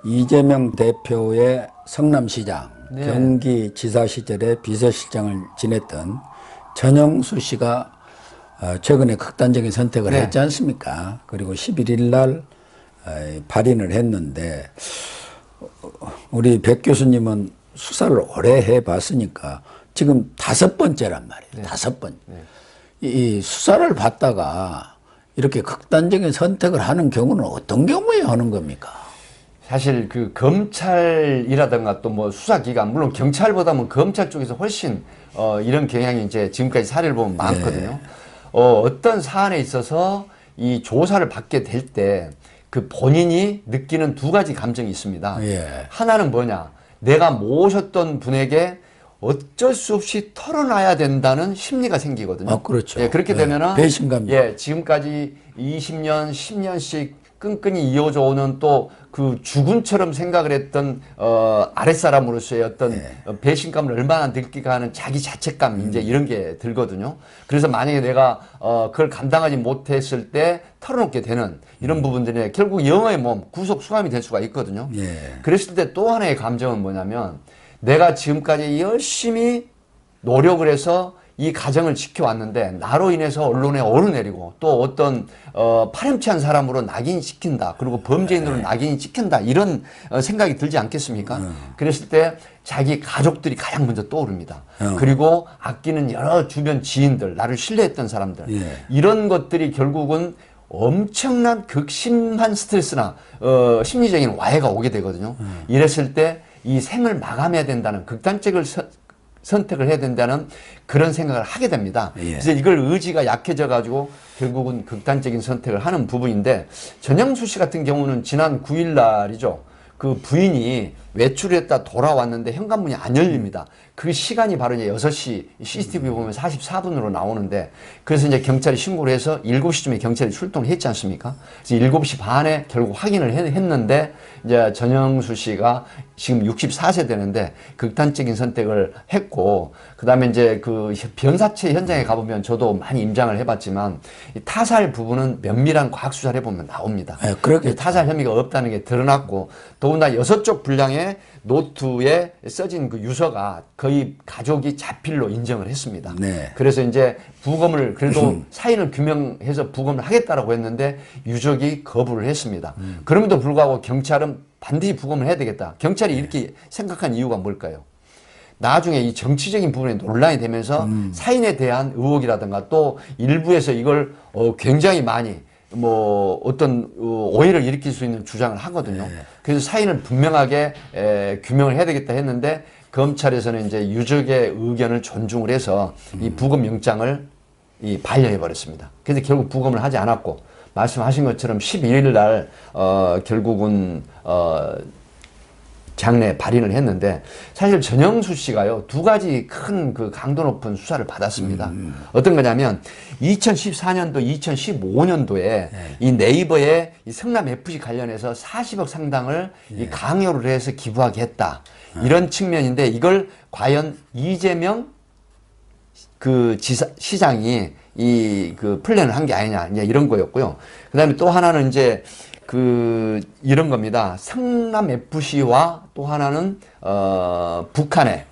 이재명 대표의 성남시장, 네. 경기지사 시절에 비서실장을 지냈던 전영수 씨가 최근에 극단적인 선택을 네. 했지 않습니까? 그리고 11일 날 발인을 했는데 우리 백 교수님은 수사를 오래 해봤으니까 지금 5번째란 말이에요. 네. 5번. 네. 이 수사를 받다가 이렇게 극단적인 선택을 하는 경우는 어떤 경우에 하는 겁니까? 사실 그 검찰이라든가 또 뭐 수사기관, 물론 경찰보다는 검찰 쪽에서 훨씬 이런 경향이 이제 지금까지 사례를 보면 많거든요. 네. 어떤 사안에 있어서 이 조사를 받게 될 때 그 본인이 느끼는 두 가지 감정이 있습니다. 예. 하나는 뭐냐? 내가 모셨던 분에게 어쩔 수 없이 털어놔야 된다는 심리가 생기거든요. 아, 그렇죠. 예, 그렇게 되면은 배신감. 예, 지금까지 20년, 10년씩 끈끈이 이어져 오는 또 그 주군처럼 생각을 했던 아랫사람으로서의 어떤 배신감을 얼마나 느끼가 하는 자기 자책감 이제 이런 게 들거든요. 그래서 만약에 내가 그걸 감당하지 못했을 때 털어놓게 되는 이런 부분들이 결국 영어의 몸, 구속 수감이 될 수가 있거든요. 예. 그랬을 때 또 하나의 감정은 뭐냐면 내가 지금까지 열심히 노력을 해서 이 가정을 지켜왔는데 나로 인해서 언론에 오르내리고 또 어떤 파렴치한 사람으로 낙인시킨다. 그리고 범죄인으로 낙인이 찍힌다. 이런 생각이 들지 않겠습니까? 그랬을 때 자기 가족들이 가장 먼저 떠오릅니다. 그리고 아끼는 여러 주변 지인들, 나를 신뢰했던 사람들. 이런 것들이 결국은 엄청난 극심한 스트레스나 심리적인 와해가 오게 되거든요. 이랬을 때 이 생을 마감해야 된다는 극단적인 선택을 해야 된다는 그런 생각을 하게 됩니다. 그래서 이걸 의지가 약해져 가지고 결국은 극단적인 선택을 하는 부분인데 전영수 씨 같은 경우는 지난 9일 날이죠. 그 부인이 외출했다 돌아왔는데 현관문이 안 열립니다. 그 시간이 바로 이제 6시 CCTV 보면 44분으로 나오는데 그래서 이제 경찰이 신고를 해서 7시쯤에 경찰이 출동을 했지 않습니까? 그래서 7시 반에 결국 확인을 했는데 이제 전영수 씨가 지금 64세 되는데 극단적인 선택을 했고 그다음에 이제 그 변사체 현장에 가보면 저도 많이 임장을 해봤지만 이 타살 부분은 면밀한 과학 수사를 해보면 나옵니다. 네, 그렇게 타살 혐의가 없다는 게 드러났고 더군다나 6쪽 분량의 노트에 써진 그 유서가 거의 가족이 자필로 인정을 했습니다. 네. 그래서 이제 부검을 그래도 사인을 규명해서 부검을 하겠다라고 했는데 유족이 거부를 했습니다. 그럼에도 불구하고 경찰은 반드시 부검을 해야 되겠다. 경찰이 이렇게 생각한 이유가 뭘까요? 나중에 이 정치적인 부분에 논란이 되면서 사인에 대한 의혹이라든가 또 일부에서 이걸 굉장히 많이 뭐 어떤 오해를 일으킬 수 있는 주장을 하거든요. 그래서 사인을 분명하게 규명을 해야 되겠다 했는데 검찰에서는 이제 유족의 의견을 존중을 해서 이 부검 영장을 반려해 버렸습니다. 그래서 결국 부검을 하지 않았고 말씀하신 것처럼 11일 날 결국은 장례 발인을 했는데 사실 전영수 씨가요 2가지 큰 그 강도 높은 수사를 받았습니다. 어떤 거냐면 2014년도, 2015년도에 이 네이버에 이 성남 FC 관련해서 40억 상당을 이 강요를 해서 기부하게 했다. 이런 측면인데 이걸 과연 이재명 그 시장이 이 그 플랜을 한 게 아니냐 이제 이런 거였고요. 그다음에 또 하나는 이제 그 이런 겁니다. 성남 FC와 또 하나는 북한의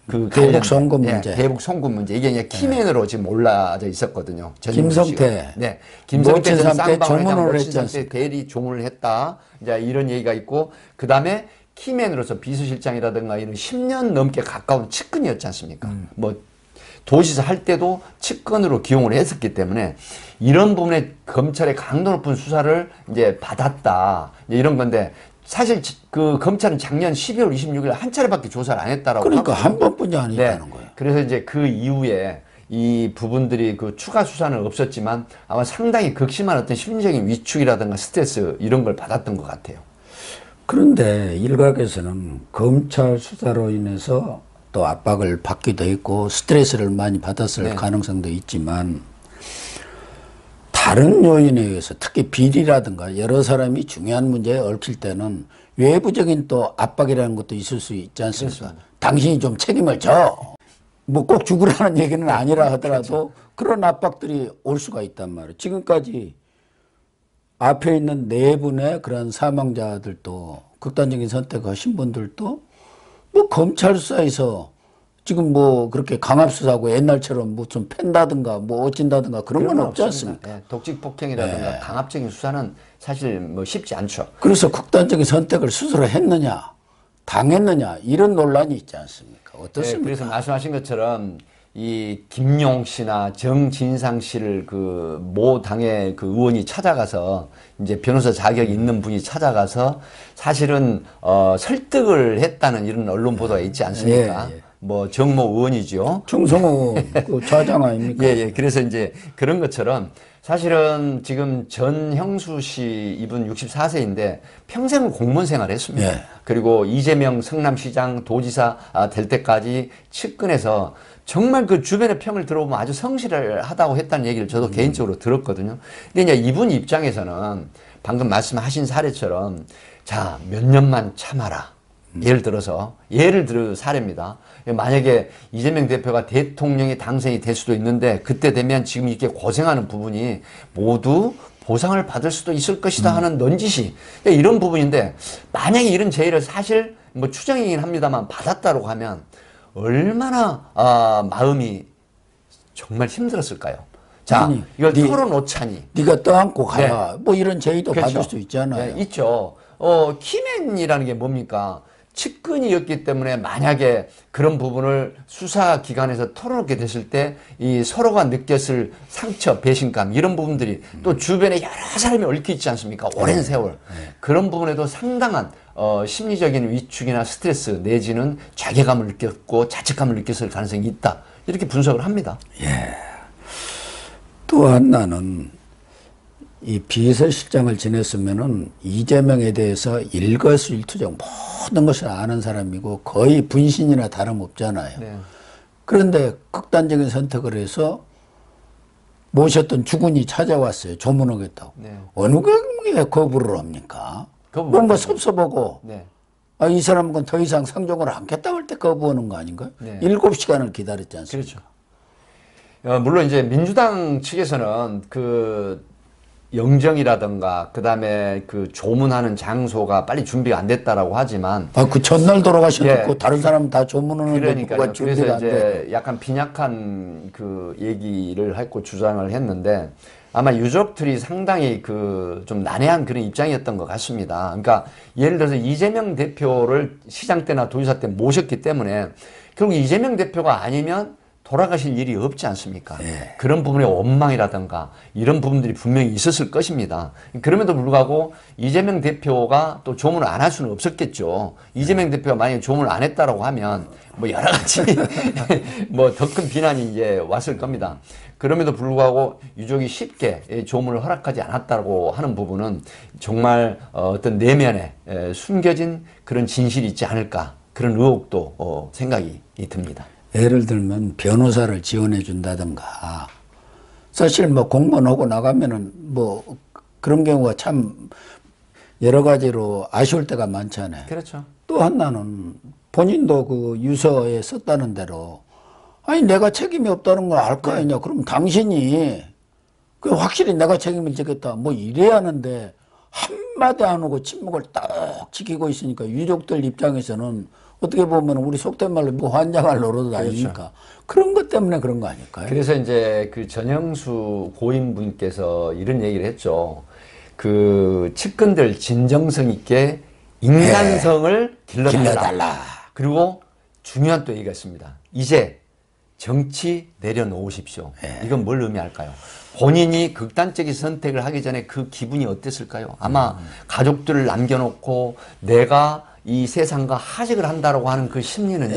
그 대북 송금 문제. 대북 송금 문제. 이게 이제 키맨으로 지금 올라져 있었거든요. 김성태. 네. 김성태 전 쌍방울 쌍방울 했지 모친상태 대리 조문을 했다. 이제 이런 얘기가 있고 그다음에 키맨으로서 비서실장이라든가 이런 10년 넘게 가까운 측근이었지 않습니까? 뭐 도지사 할 때도 측근으로 기용을 했었기 때문에 이런 부분에 검찰의 강도 높은 수사를 이제 받았다. 이런 건데 사실 그 검찰은 작년 12월 26일 한 차례밖에 조사를 안 했다라고. 그러니까 하거든요. 한 번뿐이 아니다는 네. 거예요. 그래서 이제 그 이후에 이 부분들이 그 추가 수사는 없었지만 아마 상당히 극심한 어떤 심리적인 위축이라든가 스트레스 이런 걸 받았던 것 같아요. 그런데 일각에서는 검찰 수사로 인해서 또 압박을 받기도 했고 스트레스를 많이 받았을 가능성도 있지만 다른 요인에 의해서 특히 비리라든가 여러 사람이 중요한 문제에 얽힐 때는 외부적인 또 압박이라는 것도 있을 수 있지 않습니까? 그렇습니다. 당신이 좀 책임을 져. 뭐 꼭 죽으라는 얘기는 아니라 하더라도 그런 압박들이 올 수가 있단 말이에요. 지금까지 앞에 있는 4분의 그런 사망자들도 극단적인 선택하신 분들도 뭐 검찰 수사에서 지금 뭐 그렇게 강압 수사하고 옛날처럼 무슨 팬다든가 뭐 어찐다든가 그런 건 없지 않습니까? 네, 독직 폭행이라든가 강압적인 수사는 사실 뭐 쉽지 않죠. 그래서 극단적인 선택을 스스로 했느냐, 당했느냐 이런 논란이 있지 않습니까? 어떻습니까? 네, 그래서 말씀하신 것처럼 이 김용 씨나 정진상 씨를 그 모 당의 그 의원이 찾아가서 이제 변호사 자격이 있는 분이 찾아가서 사실은 설득을 했다는 이런 언론 보도가 있지 않습니까? 예, 예. 뭐 정모 의원이죠. 정성호 그 좌장 아닙니까? 예, 예. 그래서 이제 그런 것처럼 사실은 지금 전형수 씨 이분 64세인데 평생을 공무원 생활을 했습니다. 예. 그리고 이재명 성남시장 도지사 될 때까지 측근에서 정말 그 주변의 평을 들어보면 아주 성실하다고 했다는 얘기를 저도 개인적으로 들었거든요. 근데 이제 이분 입장에서는 방금 말씀하신 사례처럼 자, 몇 년만 참아라. 예를 들어서 사례입니다. 만약에 이재명 대표가 대통령이 당선이 될 수도 있는데 그때 되면 지금 이렇게 고생하는 부분이 모두 보상을 받을 수도 있을 것이다 하는 넌지시 이런 부분인데 만약에 이런 제의를 사실 뭐 추정이긴 합니다만 받았다고 하면 얼마나 마음이 정말 힘들었을까요? 자, 아니, 이걸 털어놓자니 네가 떠안고 가라. 뭐 이런 제의도 그렇죠. 받을 수 있잖아요. 네, 있죠. 키맨이라는 게 뭡니까? 측근이었기 때문에 만약에 그런 부분을 수사기관에서 털어놓게 됐을 때 이 서로가 느꼈을 상처, 배신감 이런 부분들이 또 주변에 여러 사람이 얽혀 있지 않습니까? 오랜 세월. 그런 부분에도 상당한 심리적인 위축이나 스트레스 내지는 자괴감을 느꼈고 자책감을 느꼈을 가능성이 있다. 이렇게 분석을 합니다. 또 하나는 이 비서실장을 지냈으면은 이재명에 대해서 일거수일투족 모든 것을 아는 사람이고 거의 분신이나 다름없잖아요. 네. 그런데 극단적인 선택을 해서 모셨던 주군이 찾아왔어요. 조문하겠다고. 네. 어느 게 거부를 합니까? 거부 뭔가 못하죠. 섭섭하고 네. 이 사람은 더 이상 상종을 않겠다고 할 때 거부하는 거 아닌가요? 네. 7시간을 기다렸지 않습니까? 그렇죠. 물론 이제 민주당 측에서는 그 영정이라든가 그다음에 그 조문하는 장소가 빨리 준비가 안 됐다라고 하지만 그 전날 돌아가셨고 예. 다른 사람 다 조문하는 그러니까요. 것가 그래서 준비가 안 돼. 이제 약간 빈약한 그 얘기를 했고 주장을 했는데 아마 유족들이 상당히 그 좀 난해한 그런 입장이었던 것 같습니다. 그러니까 예를 들어서 이재명 대표를 시장 때나 도지사 때 모셨기 때문에 결국 이재명 대표가 아니면 돌아가실 일이 없지 않습니까? 그런 부분의 원망이라든가 이런 부분들이 분명히 있었을 것입니다. 그럼에도 불구하고 이재명 대표가 또 조문을 안 할 수는 없었겠죠. 이재명 대표가 만약에 조문을 안 했다라고 하면 뭐 여러 가지 뭐 더 큰 비난이 이제 왔을 겁니다. 그럼에도 불구하고 유족이 쉽게 조문을 허락하지 않았다고 하는 부분은 정말 어떤 내면에 숨겨진 그런 진실이 있지 않을까 그런 의혹도 생각이 듭니다. 예를 들면 변호사를 지원해 준다든가 사실 뭐 공무원 하고 나가면은 뭐 그런 경우가 참 여러 가지로 아쉬울 때가 많잖아요. 그렇죠. 또 하나는 본인도 그 유서에 썼다는 대로 아니 내가 책임이 없다는 걸 알 거 아니냐. 그럼 당신이 그 확실히 내가 책임을 지겠다 뭐 이래야 하는데 한마디 안 하고 침묵을 딱 지키고 있으니까 유족들 입장에서는 어떻게 보면 우리 속된 말로 뭐 환장할 노릇 아닙니까? 그런 것 때문에 그런 거 아닐까요? 그래서 이제 그 전형수 고인분께서 이런 얘기를 했죠. 그 측근들 진정성 있게 인간성을 길러달라. 그리고 중요한 또 얘기가 있습니다. 이제 정치 내려놓으십시오. 이건 뭘 의미할까요? 본인이 극단적인 선택을 하기 전에 그 기분이 어땠을까요? 아마 가족들을 남겨놓고 내가 이 세상과 하직을 한다라고 하는 그 심리는요.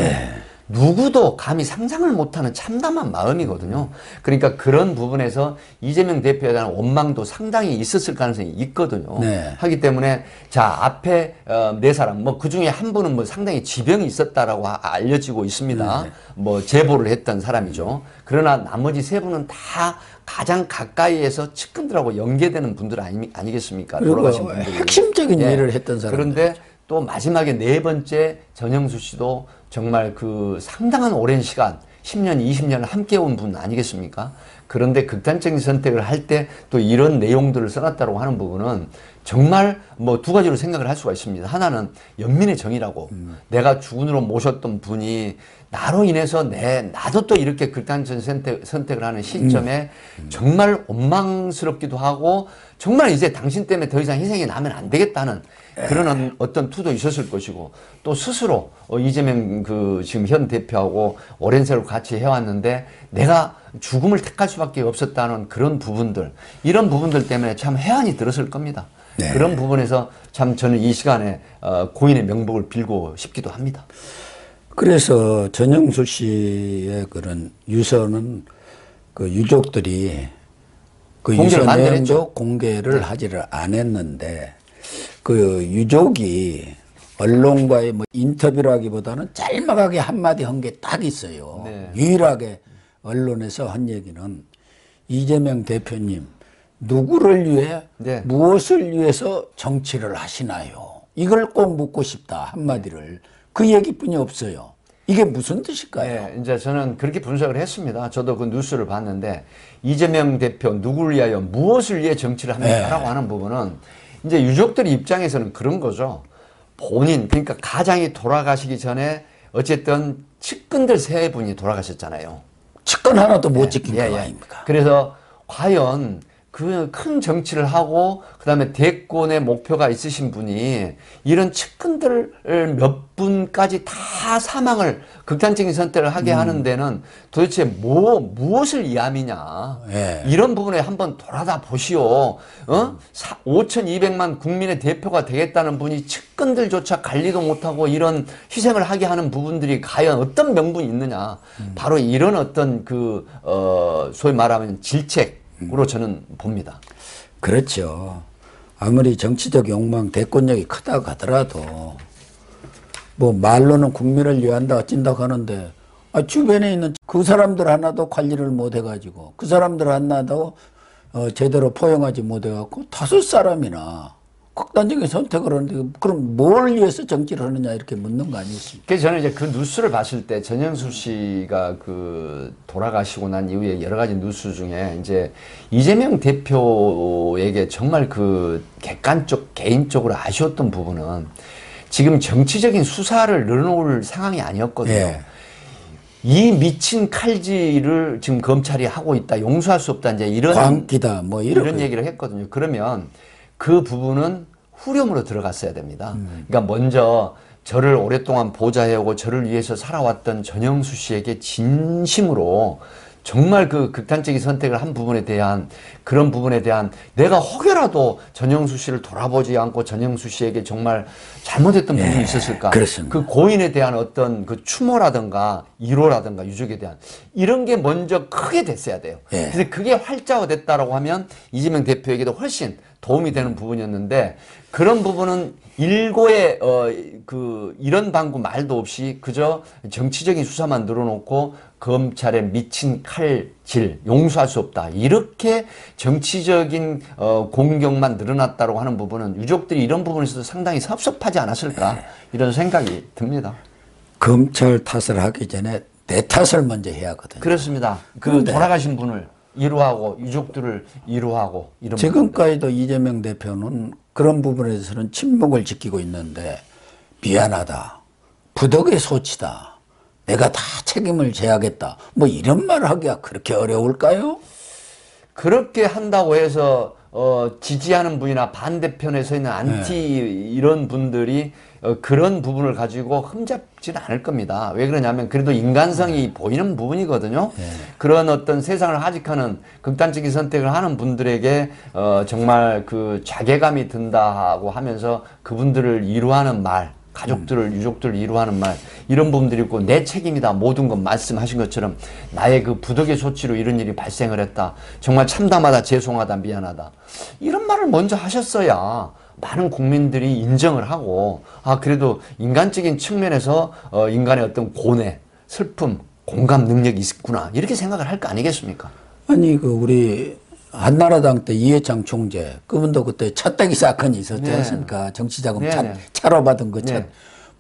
누구도 감히 상상을 못하는 참담한 마음이거든요. 그러니까 그런 부분에서 이재명 대표에 대한 원망도 상당히 있었을 가능성이 있거든요. 네. 하기 때문에 자 앞에 네 사람 뭐 그 중에 한 분은 뭐 상당히 지병이 있었다라고 알려지고 있습니다. 네. 뭐 제보를 했던 사람이죠. 그러나 나머지 세 분은 다 가장 가까이에서 측근들하고 연계되는 분들 아니겠습니까? 그리고 돌아가신 분들이. 핵심적인 일을 했던 사람. 그런데 또 마지막에 네 번째 전형수 씨도 정말 그 상당한 오랜 시간 10년, 20년을 함께 온 분 아니겠습니까? 그런데 극단적인 선택을 할 때 또 이런 내용들을 써놨다고 하는 부분은 정말 뭐 두 가지로 생각을 할 수가 있습니다. 하나는 연민의 정이라고. 내가 주군으로 모셨던 분이 나로 인해서 나도 또 이렇게 극단적인 선택을 하는 시점에 정말 원망스럽기도 하고 정말 이제 당신 때문에 더 이상 희생이 나면 안 되겠다는 그런 어떤 투도 있었을 것이고 또 스스로 이재명 그 지금 현 대표하고 오랜 세월 같이 해왔는데 내가 죽음을 택할 수밖에 없었다는 그런 부분들 이런 부분들 때문에 참 해안이 들었을 겁니다. 네. 그런 부분에서 참 저는 이 시간에 고인의 명복을 빌고 싶기도 합니다. 그래서 전영수 씨의 그런 유서는 그 유족들이 그 유서 내용도 공개를 하지를 않았는데 그 유족이 언론과의 뭐 인터뷰라기보다는 짤막하게 한마디 한 게 딱 있어요. 네. 유일하게 언론에서 한 얘기는 이재명 대표님 누구를 위해 네. 무엇을 위해서 정치를 하시나요? 이걸 꼭 묻고 싶다 한마디를 그 얘기뿐이 없어요. 이게 무슨 뜻일까요? 네, 이제 저는 그렇게 분석을 했습니다. 저도 그 뉴스를 봤는데 이재명 대표 누구를 위하여 무엇을 위해 정치를 합니까라고 하는 부분은 이제 유족들 입장에서는 그런 거죠. 본인 그러니까 가장이 돌아가시기 전에 어쨌든 측근들 세 분이 돌아가셨잖아요. 측근 하나도 못 지킨 거 아닙니까? 그래서 과연 그 큰 정치를 하고 그다음에 대권의 목표가 있으신 분이 이런 측근들을 몇 분까지 다 사망을 극단적인 선택을 하게 하는 데는 도대체 무엇을 이함이냐 예. 이런 부분에 한번 돌아다 보시오. 5,200만 국민의 대표가 되겠다는 분이 측근들조차 관리도 못하고 이런 희생을 하게 하는 부분들이 과연 어떤 명분이 있느냐. 바로 이런 어떤 소위 말하면 질책으로 저는 봅니다. 그렇죠. 아무리 정치적 욕망, 대권력이 크다고 하더라도 뭐 말로는 국민을 위한다 어찐다고 하는데 주변에 있는 그 사람들 하나도 관리를 못 해가지고 그 사람들 하나도 제대로 포용하지 못해갖고 5사람이나 극단적인 선택을 하는데 그럼 뭘 위해서 정치를 하느냐 이렇게 묻는 거 아니겠습니까? 그래서 저는 이제 그 뉴스를 봤을 때 전영수 씨가 돌아가시고 난 이후에 여러 가지 뉴스 중에 이제 이재명 대표에게 정말 객관적 개인적으로 아쉬웠던 부분은 지금 정치적인 수사를 늘어놓을 상황이 아니었거든요. 예. 이 미친 칼질을 지금 검찰이 하고 있다. 용서할 수 없다. 이제 광기다. 뭐 이런 얘기를 했거든요. 그러면 그 부분은 후렴으로 들어갔어야 됩니다. 그러니까 먼저 저를 오랫동안 보좌해오고 저를 위해서 살아왔던 전영수 씨에게 진심으로 정말 그 극단적인 선택을 한 부분에 대한 그런 부분에 대한 내가 혹여라도 전영수 씨를 돌아보지 않고 전영수 씨에게 정말 잘못했던 부분이 있었을까? 그렇습니다. 그 고인에 대한 어떤 그 추모라든가 위로라든가 유족에 대한 이런 게 먼저 크게 됐어야 돼요. 예. 그래서 그게 활자화됐다라고 하면 이재명 대표에게도 훨씬 도움이 되는 부분이었는데 그런 부분은 일고의 이런 방구 말도 없이 그저 정치적인 수사만 늘어놓고 검찰의 미친 칼질 용서할 수 없다 이렇게 정치적인 공격만 늘어났다고 하는 부분은 유족들이 이런 부분에서도 상당히 섭섭하지 않았을까 이런 생각이 듭니다. 검찰 탓을 하기 전에 내 탓을 먼저 해야 하거든요. 그렇습니다. 돌아가신 분을 위로하고 유족들을 위로하고 이런 지금까지도 이재명 대표는 그런 부분에 대해서는 침묵을 지키고 있는데 미안하다. 부덕의 소치다. 내가 다 책임을 져야겠다. 뭐 이런 말을 하기가 그렇게 어려울까요? 그렇게 한다고 해서 지지하는 분이나 반대편에 서 있는 안티 이런 분들이 그런 부분을 가지고 흠잡지는 않을 겁니다. 왜 그러냐면 그래도 인간성이 보이는 부분이거든요. 그런 어떤 세상을 하직하는 극단적인 선택을 하는 분들에게 정말 자괴감이 든다고 하면서 그분들을 위로하는 말 가족들을 유족들을 위로하는 말 이런 부분들이 있고 내 책임이다 모든 것 말씀하신 것처럼 나의 부덕의 소치로 이런 일이 발생을 했다 정말 참담하다 죄송하다 미안하다 이런 말을 먼저 하셨어야 많은 국민들이 인정을 하고 그래도 인간적인 측면에서 인간의 어떤 고뇌 슬픔 공감 능력이 있구나 이렇게 생각을 할 거 아니겠습니까? 아니 우리 한나라당 때 이해창 총재 그분도 그때 찻대기 사건이 있었지 않습니까? 정치자금 차로 받은 그 차.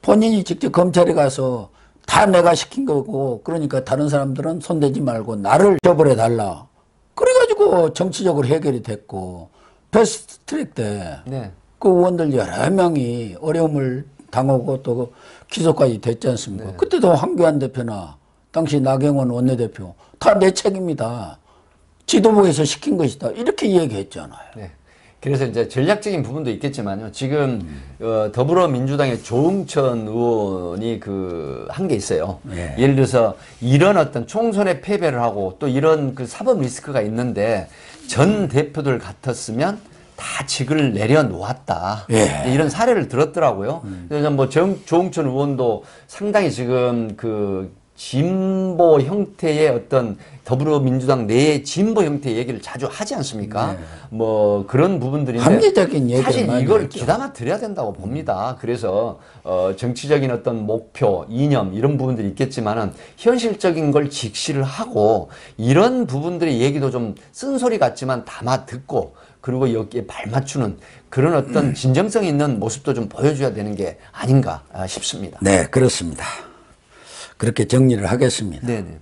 본인이 직접 검찰에 가서 다 내가 시킨 거고 그러니까 다른 사람들은 손대지 말고 나를 처벌해 달라. 그래가지고 정치적으로 해결이 됐고 패스트 트랙 때 네. 그 의원들 여러 명이 어려움을 당하고 또 기소까지 됐지 않습니까? 네. 그때도 황교안 대표나 당시 나경원 원내대표 다 내 책임이다. 지도부에서 시킨 것이다. 이렇게 얘기했잖아요. 네. 그래서 이제 전략적인 부분도 있겠지만요. 지금 더불어민주당의 조응천 의원이 그 한 게 있어요. 네. 예를 들어서 이런 어떤 총선에 패배를 하고 또 이런 그 사법 리스크가 있는데 전 대표들 같았으면 다 직을 내려놓았다. 예. 이런 사례를 들었더라고요. 그래서 뭐 조응천 의원도 상당히 지금 그 진보 형태의 어떤 더불어민주당 내의 진보 형태의 얘기를 자주 하지 않습니까? 네. 뭐 그런 부분들인데 합리적인 얘기를 사실 많이 이걸 했죠. 귀담아 드려야 된다고 봅니다. 그래서 정치적인 어떤 목표, 이념 이런 부분들이 있겠지만은 현실적인 걸 직시를 하고 이런 부분들의 얘기도 좀 쓴소리 같지만 담아 듣고 그리고 여기에 발맞추는 그런 어떤 진정성 있는 모습도 좀 보여줘야 되는 게 아닌가 싶습니다. 네, 그렇습니다. 그렇게 정리를 하겠습니다. 네네.